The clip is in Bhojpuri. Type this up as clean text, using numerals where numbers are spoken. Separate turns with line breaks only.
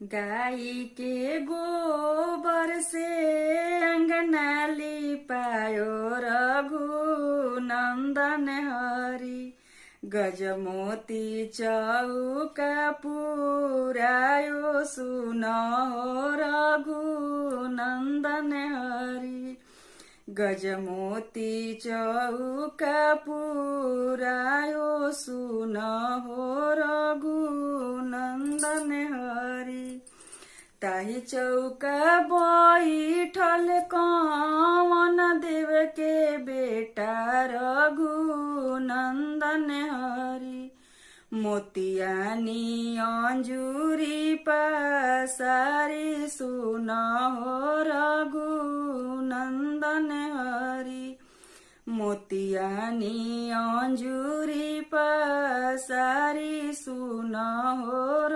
गाई के गोबर से अंगना लिपायो रघुनन्दन हरि। गजमोती चौका पुरायो सुनहो रघुनन्दन हरि। गजमोती चौका पुरायो सुनहो रघुनन्दन हरि। ताही चौका बैठल कवन देव के बेटा रघुनन्दन हरि। मोतियानी अंजूरी पसारी सुनहो रघुनन्दन हरि। मोतियानी अंजूरी पसारी सुनहो